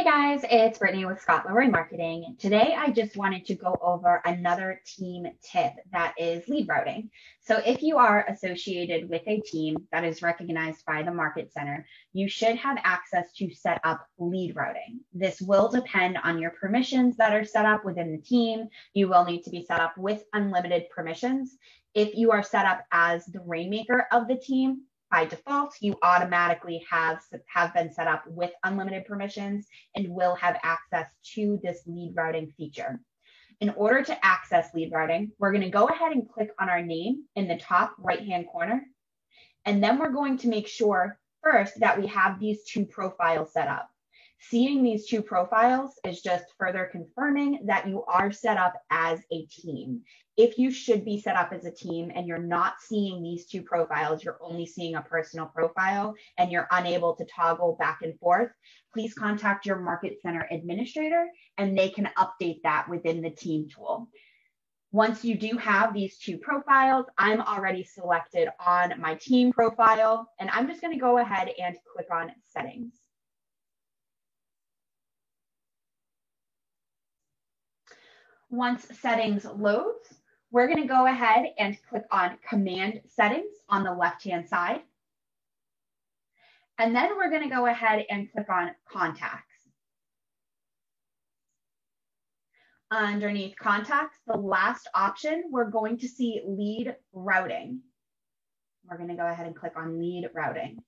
Hey guys, it's Brittany with Scott Leroy Marketing. Today, I just wanted to go over another team tip that is lead routing. So if you are associated with a team that is recognized by the Market Center, you should have access to set up lead routing. This will depend on your permissions that are set up within the team. You will need to be set up with unlimited permissions. If you are set up as the rainmaker of the team, by default, you automatically have been set up with unlimited permissions and will have access to this lead routing feature. In order to access lead routing, we're going to go ahead and click on our name in the top right-hand corner. And then we're going to make sure first that we have these two profiles set up. Seeing these two profiles is just further confirming that you are set up as a team. If you should be set up as a team and you're not seeing these two profiles, you're only seeing a personal profile and you're unable to toggle back and forth, please contact your Market Center administrator and they can update that within the team tool. Once you do have these two profiles, I'm already selected on my team profile, and I'm just going to go ahead and click on settings. Once settings loads, we're going to go ahead and click on command settings on the left-hand side. And then we're going to go ahead and click on contacts. Underneath contacts, the last option, we're going to see lead routing. We're going to go ahead and click on lead routing.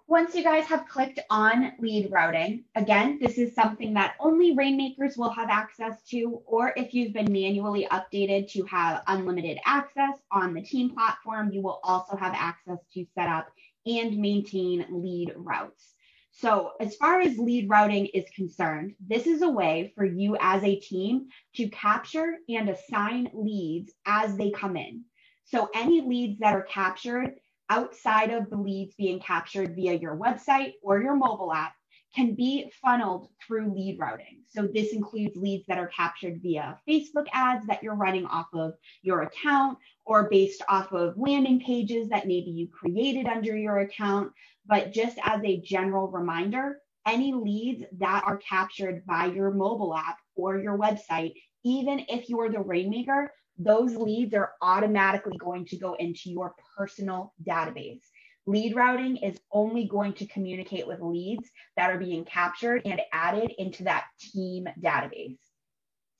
Once you guys have clicked on lead routing, again, this is something that only rainmakers will have access to, or if you've been manually updated to have unlimited access on the team platform, you will also have access to set up and maintain lead routes. So as far as lead routing is concerned, this is a way for you as a team to capture and assign leads as they come in. So any leads that are captured outside of the leads being captured via your website or your mobile app can be funneled through lead routing. So this includes leads that are captured via Facebook ads that you're running off of your account or based off of landing pages that maybe you created under your account. But just as a general reminder, any leads that are captured by your mobile app or your website, even if you're the rainmaker, those leads are automatically going to go into your personal database. Lead routing is only going to communicate with leads that are being captured and added into that team database.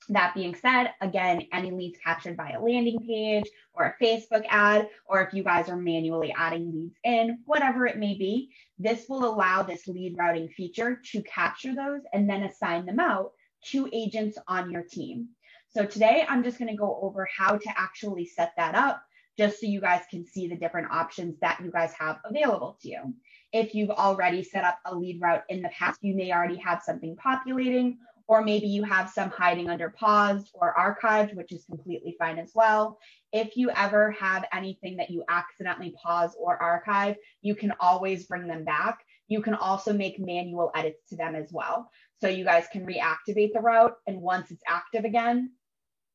That being said, again, any leads captured by a landing page or a Facebook ad, or if you guys are manually adding leads in, whatever it may be, this will allow this lead routing feature to capture those and then assign them out to agents on your team. So today I'm just going to go over how to actually set that up, just so you guys can see the different options that you guys have available to you. If you've already set up a lead route in the past, you may already have something populating, or maybe you have some hiding under paused or archived, which is completely fine as well. If you ever have anything that you accidentally pause or archive, you can always bring them back. You can also make manual edits to them as well. So you guys can reactivate the route, and once it's active again,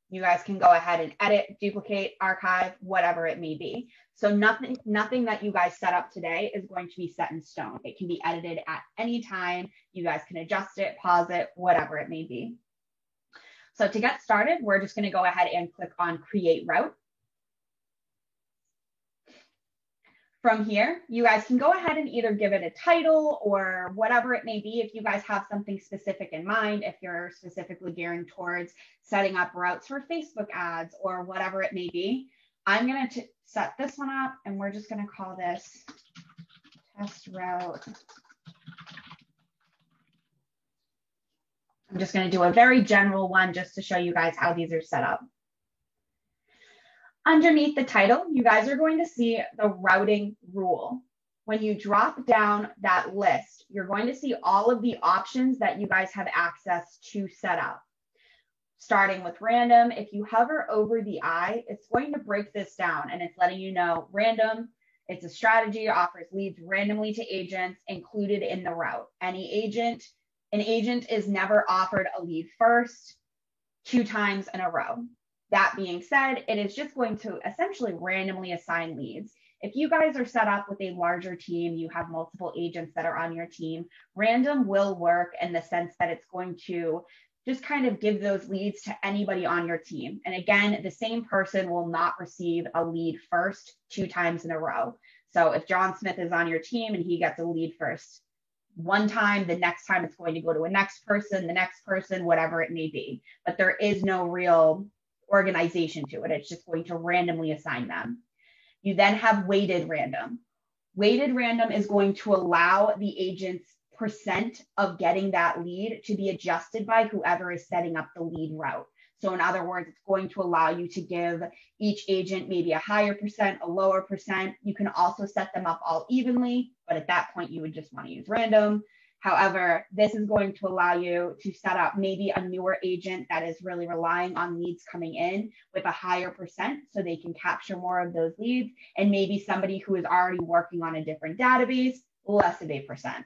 you guys can go ahead and edit, duplicate, archive, whatever it may be. So nothing that you guys set up today is going to be set in stone. It can be edited at any time. You guys can adjust it, pause it, whatever it may be. So to get started, we're just going to go ahead and click on Create Route. From here, you guys can go ahead and either give it a title or whatever it may be. If you guys have something specific in mind, if you're specifically gearing towards setting up routes for Facebook ads or whatever it may be, I'm going to set this one up and we're just going to call this test route. I'm just going to do a very general one just to show you guys how these are set up. Underneath the title, you guys are going to see the routing rule. When you drop down that list, you're going to see all of the options that you guys have access to set up. Starting with random, if you hover over the I, it's going to break this down and it's letting you know random, it's a strategy, offers leads randomly to agents included in the route. An agent is never offered a lead first 2 times in a row. That being said, it is just going to essentially randomly assign leads. If you guys are set up with a larger team, you have multiple agents that are on your team, random will work in the sense that it's going to just kind of give those leads to anybody on your team. And again, the same person will not receive a lead first 2 times in a row. So if John Smith is on your team and he gets a lead first one time, the next time it's going to go to a next person, the next person, whatever it may be. But there is no real organization to it. It's just going to randomly assign them. You then have weighted random. Weighted random is going to allow the agent's percent of getting that lead to be adjusted by whoever is setting up the lead route. So in other words, it's going to allow you to give each agent maybe a higher percent, a lower percent. You can also set them up all evenly, but at that point you would just want to use random. However, this is going to allow you to set up maybe a newer agent that is really relying on leads coming in with a higher percent so they can capture more of those leads, and maybe somebody who is already working on a different database, less of a percent.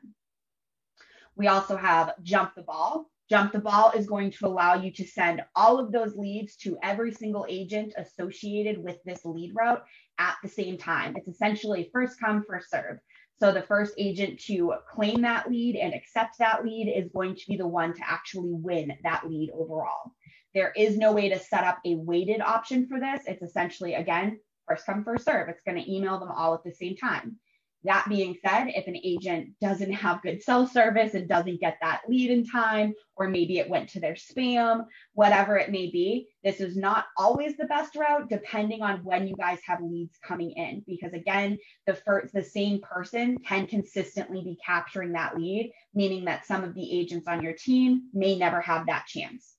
We also have jump the ball. Jump the ball is going to allow you to send all of those leads to every single agent associated with this lead route at the same time. It's essentially first come, first serve. So the first agent to claim that lead and accept that lead is going to be the one to actually win that lead overall. There is no way to set up a weighted option for this. It's essentially, again, first come, first serve. It's going to email them all at the same time. That being said, if an agent doesn't have good self-service and doesn't get that lead in time, or maybe it went to their spam, whatever it may be, this is not always the best route depending on when you guys have leads coming in. Because again, the same person can consistently be capturing that lead, meaning that some of the agents on your team may never have that chance.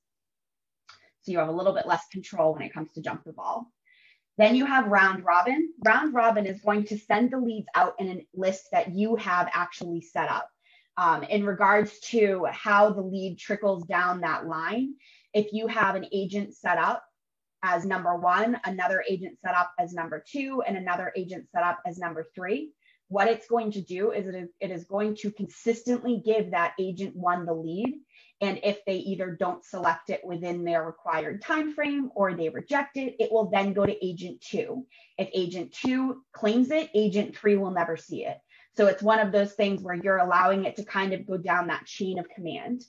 So you have a little bit less control when it comes to jump the ball. Then you have round robin. Round robin is going to send the leads out in a list that you have actually set up. In regards to how the lead trickles down that line, if you have an agent set up as number 1, another agent set up as number 2, and another agent set up as number 3, what it's going to do is it is going to consistently give that agent 1 the lead. And if they either don't select it within their required time frame or they reject it, it will then go to agent 2. If agent 2 claims it, agent 3 will never see it. So it's one of those things where you're allowing it to kind of go down that chain of command.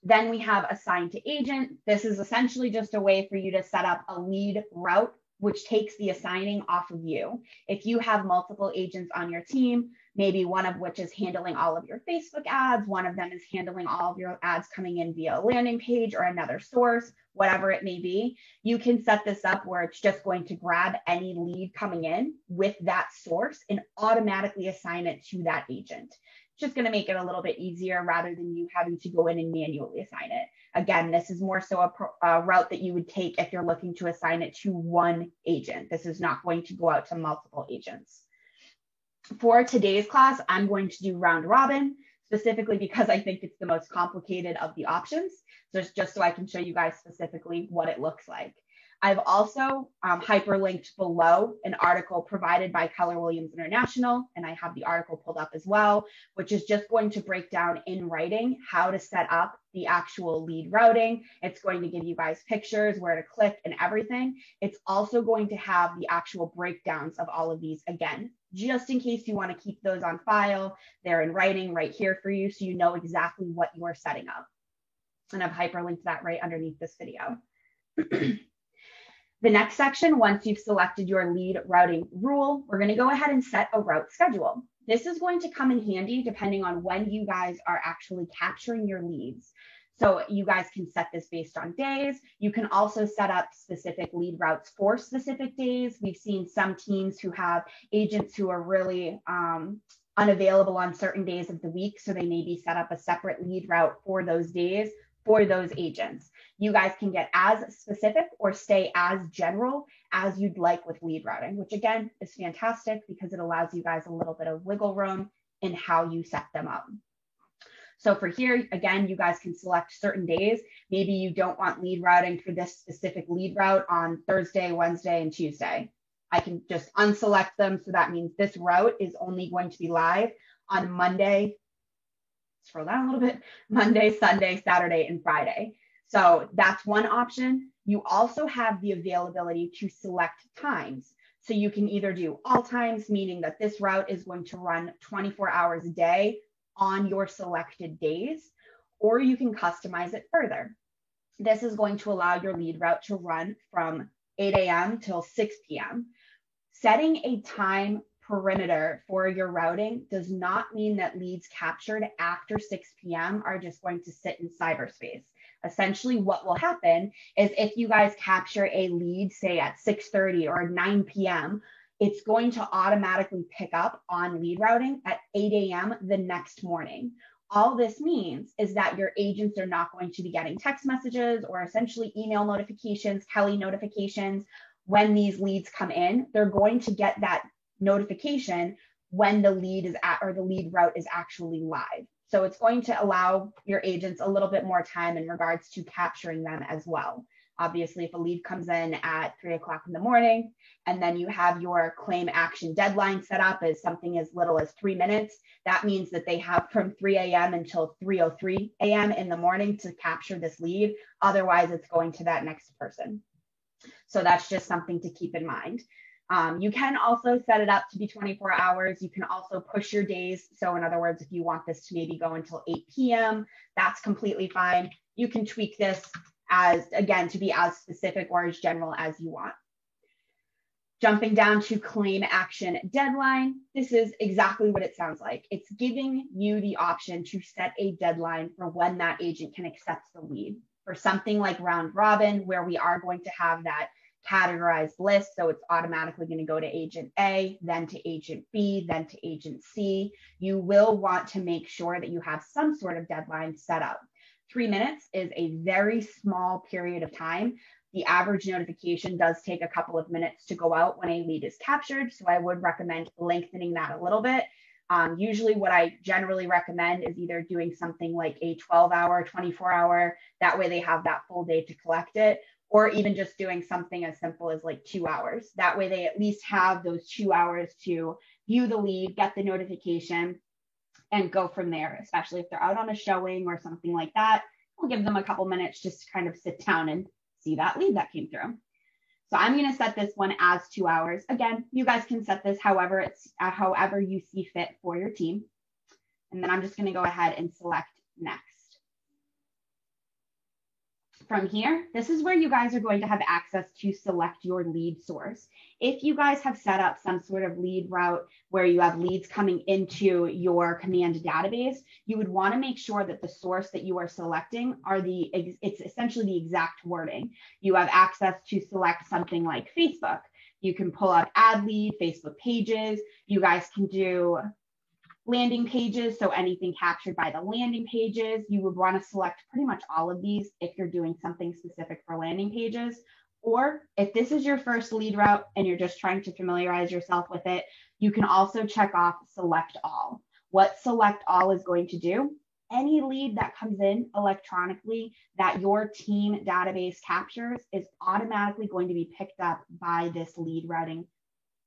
Then we have assign to agent. This is essentially just a way for you to set up a lead route, which takes the assigning off of you. If you have multiple agents on your team, maybe one of which is handling all of your Facebook ads, one of them is handling all of your ads coming in via a landing page or another source, whatever it may be, you can set this up where it's just going to grab any lead coming in with that source and automatically assign it to that agent. It's just going to make it a little bit easier rather than you having to go in and manually assign it. Again, this is more so a route that you would take if you're looking to assign it to one agent. This is not going to go out to multiple agents. For today's class, I'm going to do round robin, specifically because I think it's the most complicated of the options. So it's just so I can show you guys specifically what it looks like. I've also hyperlinked below an article provided by Keller Williams International, and I have the article pulled up as well, which is just going to break down in writing how to set up the actual lead routing. It's going to give you guys pictures, where to click and everything. It's also going to have the actual breakdowns of all of these again, just in case you want to keep those on file. They're in writing right here for you, so you know exactly what you are setting up. And I've hyperlinked that right underneath this video. The next section, once you've selected your lead routing rule, we're going to go ahead and set a route schedule. This is going to come in handy depending on when you guys are actually capturing your leads. So you guys can set this based on days. You can also set up specific lead routes for specific days. We've seen some teams who have agents who are really unavailable on certain days of the week, so they maybe set up a separate lead route for those days for those agents. You guys can get as specific or stay as general as you'd like with lead routing, which again is fantastic because it allows you guys a little bit of wiggle room in how you set them up. So for here, again, you guys can select certain days. Maybe you don't want lead routing for this specific lead route on Thursday, Wednesday, and Tuesday. I can just unselect them. So that means this route is only going to be live on Monday, scroll down a little bit, Monday, Sunday, Saturday, and Friday. So that's one option. You also have the availability to select times. So you can either do all times, meaning that this route is going to run 24 hours a day on your selected days, or you can customize it further. This is going to allow your lead route to run from 8 a.m. till 6 p.m. Setting a time perimeter for your routing does not mean that leads captured after 6 p.m. are just going to sit in cyberspace. Essentially, what will happen is if you guys capture a lead, say at 6:30 or 9 p.m., it's going to automatically pick up on lead routing at 8 a.m. the next morning. All this means is that your agents are not going to be getting text messages or essentially email notifications, Kelly notifications when these leads come in. They're going to get that notification when the lead is at, or the lead route is actually live. So it's going to allow your agents a little bit more time in regards to capturing them as well. Obviously, if a lead comes in at 3 o'clock in the morning, and then you have your claim action deadline set up as something as little as 3 minutes, that means that they have from 3 a.m. until 3:03 a.m. in the morning to capture this lead. Otherwise, it's going to that next person. So that's just something to keep in mind. You can also set it up to be 24 hours. You can also push your days. So in other words, if you want this to maybe go until 8 p.m., that's completely fine. You can tweak this as, again, to be as specific or as general as you want. Jumping down to claim action deadline, this is exactly what it sounds like. It's giving you the option to set a deadline for when that agent can accept the lead. For something like round robin, where we are going to have that categorized list, so it's automatically going to go to agent A, then to agent B, then to agent C, you will want to make sure that you have some sort of deadline set up. 3 minutes is a very small period of time. The average notification does take a couple of minutes to go out when a lead is captured, so I would recommend lengthening that a little bit. Usually what I generally recommend is either doing something like a 12-hour, 24-hour, that way they have that full day to collect it, or even just doing something as simple as like 2 hours. That way they at least have those 2 hours to view the lead, get the notification, and go from there, especially if they're out on a showing or something like that. We'll give them a couple minutes just to kind of sit down and see that lead that came through. So I'm going to set this one as 2 hours. Again, you guys can set this however you see fit for your team. And then I'm just going to go ahead and select next. From here, this is where you guys are going to have access to select your lead source. If you guys have set up some sort of lead route where you have leads coming into your command database, you would want to make sure that the source that you are selecting it's essentially the exact wording. You have access to select something like Facebook. You can pull up ad lead, Facebook pages. You guys can do landing pages, so anything captured by the landing pages. You would want to select pretty much all of these if you're doing something specific for landing pages. Or if this is your first lead route and you're just trying to familiarize yourself with it, you can also check off select all. What select all is going to do, any lead that comes in electronically that your team database captures is automatically going to be picked up by this lead routing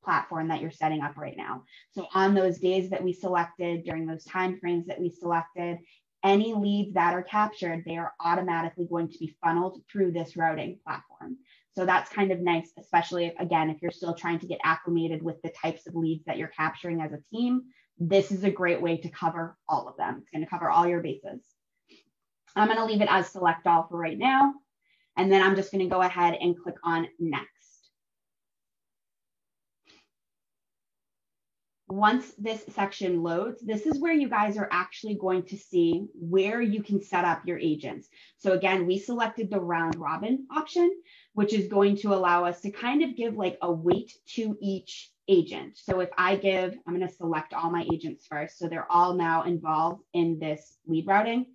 platform that you're setting up right now. So on those days that we selected, during those time frames that we selected, any leads that are captured, they are automatically going to be funneled through this routing platform. So that's kind of nice, especially if you're still trying to get acclimated with the types of leads that you're capturing as a team. This is a great way to cover all of them. It's going to cover all your bases. I'm going to leave it as select all for right now. And then I'm just going to go ahead and click on next. Once this section loads, this is where you guys are actually going to see where you can set up your agents. So again, we selected the round robin option, which is going to allow us to kind of give like a weight to each agent. So if I'm going to select all my agents first. So they're all now involved in this lead routing.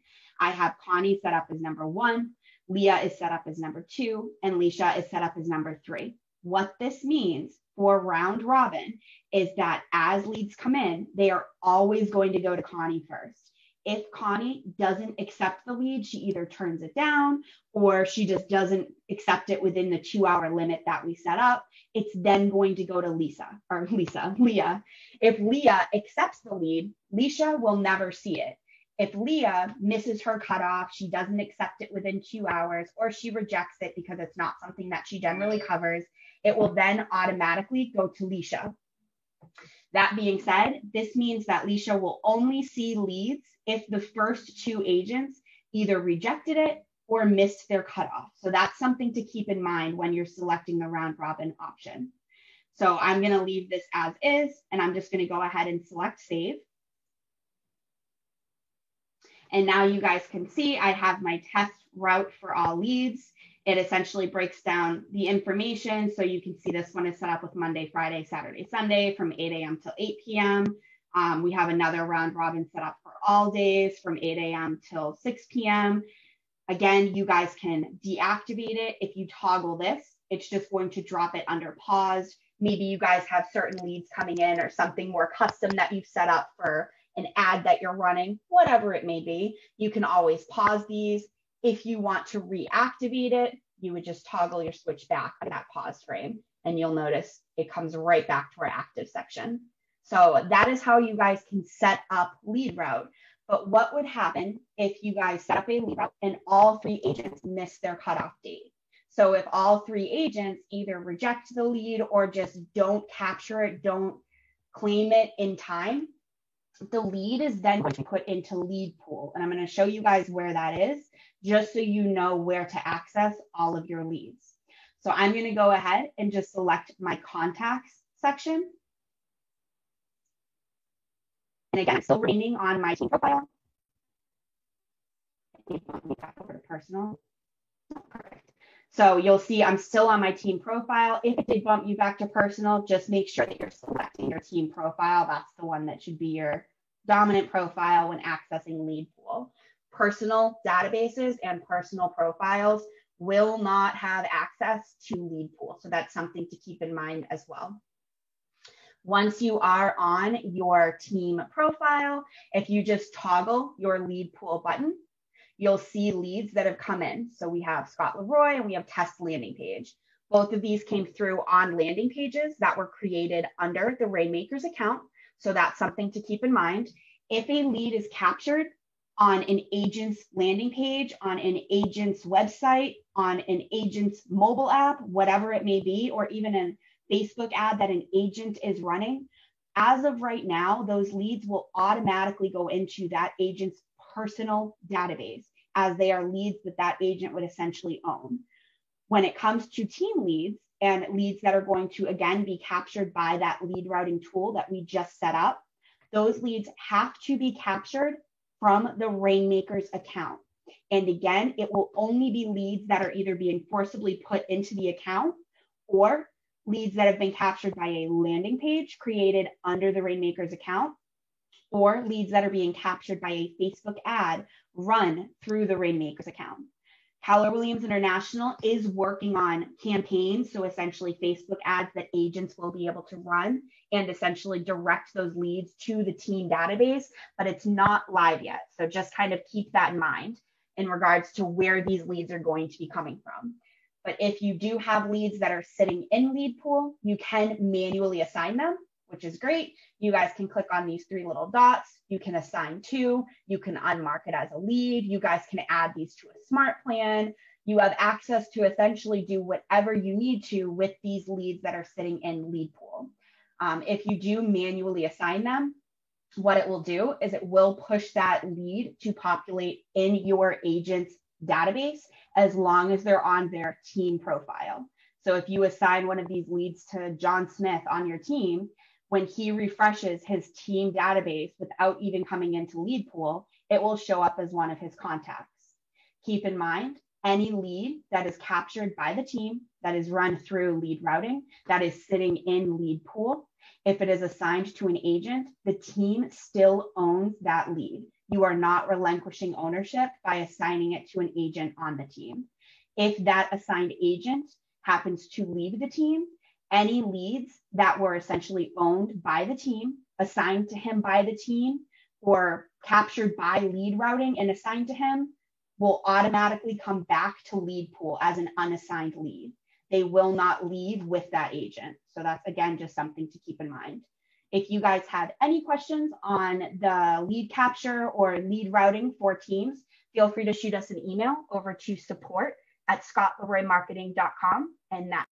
I have Connie set up as number 1, Leah is set up as number 2, and Leisha is set up as number 3. What this means for round robin is that as leads come in, they are always going to go to Connie first. If Connie doesn't accept the lead, she either turns it down or she just doesn't accept it within the 2-hour limit that we set up. It's then going to go to Leah. If Leah accepts the lead, Leisha will never see it. If Leah misses her cutoff, she doesn't accept it within 2 hours, or she rejects it because it's not something that she generally covers, it will then automatically go to Leisha. That being said, this means that Leisha will only see leads if the first 2 agents either rejected it or missed their cutoff. So that's something to keep in mind when you're selecting the round robin option. So I'm going to leave this as is, and I'm just going to go ahead and select save. And now you guys can see I have my test route for all leads. It essentially breaks down the information. So you can see this one is set up with Monday, Friday, Saturday, Sunday from 8 a.m. till 8 p.m. We have another round robin set up for all days from 8 a.m. till 6 p.m. Again, you guys can deactivate it. If you toggle this, it's just going to drop it under paused. Maybe you guys have certain leads coming in or something more custom that you've set up for an ad that you're running, whatever it may be. You can always pause these. If you want to reactivate it, you would just toggle your switch back to that pause frame, and you'll notice it comes right back to our active section. So that is how you guys can set up lead route. But what would happen if you guys set up a lead route and all 3 agents miss their cutoff date? So if all 3 agents either reject the lead or just don't capture it, don't claim it in time, the lead is then going to be put into lead pool. And I'm going to show you guys where that is, just so you know where to access all of your leads. So I'm going to go ahead and just select my contacts section. And again, I'm still remaining on my team profile. Back over to personal. Perfect. So you'll see I'm still on my team profile. If it did bump you back to personal, just make sure that you're selecting your team profile. That's the one that should be your dominant profile when accessing lead pool. Personal databases and personal profiles will not have access to lead pool. So that's something to keep in mind as well. Once you are on your team profile, if you just toggle your lead pool button, you'll see leads that have come in. So we have Scott Leroy and we have test landing page. Both of these came through on landing pages that were created under the Rainmakers account. So that's something to keep in mind. If a lead is captured on an agent's landing page, on an agent's website, on an agent's mobile app, whatever it may be, or even a Facebook ad that an agent is running, as of right now, those leads will automatically go into that agent's personal database, as they are leads that that agent would essentially own. When it comes to team leads and leads that are going to, again, be captured by that lead routing tool that we just set up, those leads have to be captured from the Rainmakers account. And again, it will only be leads that are either being forcibly put into the account or leads that have been captured by a landing page created under the Rainmakers account, or leads that are being captured by a Facebook ad run through the Rainmakers account. Keller Williams International is working on campaigns, so essentially Facebook ads that agents will be able to run and essentially direct those leads to the team database, but it's not live yet. So just kind of keep that in mind in regards to where these leads are going to be coming from. But if you do have leads that are sitting in lead pool, you can manually assign them, which is great. You guys can click on these 3 little dots. You can assign to, you can unmark it as a lead. You guys can add these to a smart plan. You have access to essentially do whatever you need to with these leads that are sitting in lead pool. If you do manually assign them, what it will do is it will push that lead to populate in your agent's database as long as they're on their team profile. So if you assign one of these leads to John Smith on your team, when he refreshes his team database without even coming into lead pool, it will show up as one of his contacts. Keep in mind, any lead that is captured by the team that is run through lead routing, that is sitting in lead pool, if it is assigned to an agent, the team still owns that lead. You are not relinquishing ownership by assigning it to an agent on the team. If that assigned agent happens to leave the team, any leads that were essentially owned by the team, assigned to him by the team, or captured by lead routing and assigned to him will automatically come back to lead pool as an unassigned lead. They will not leave with that agent. So that's, again, just something to keep in mind. If you guys have any questions on the lead capture or lead routing for Teams, feel free to shoot us an email over to support@scottleroymarketing.com, and that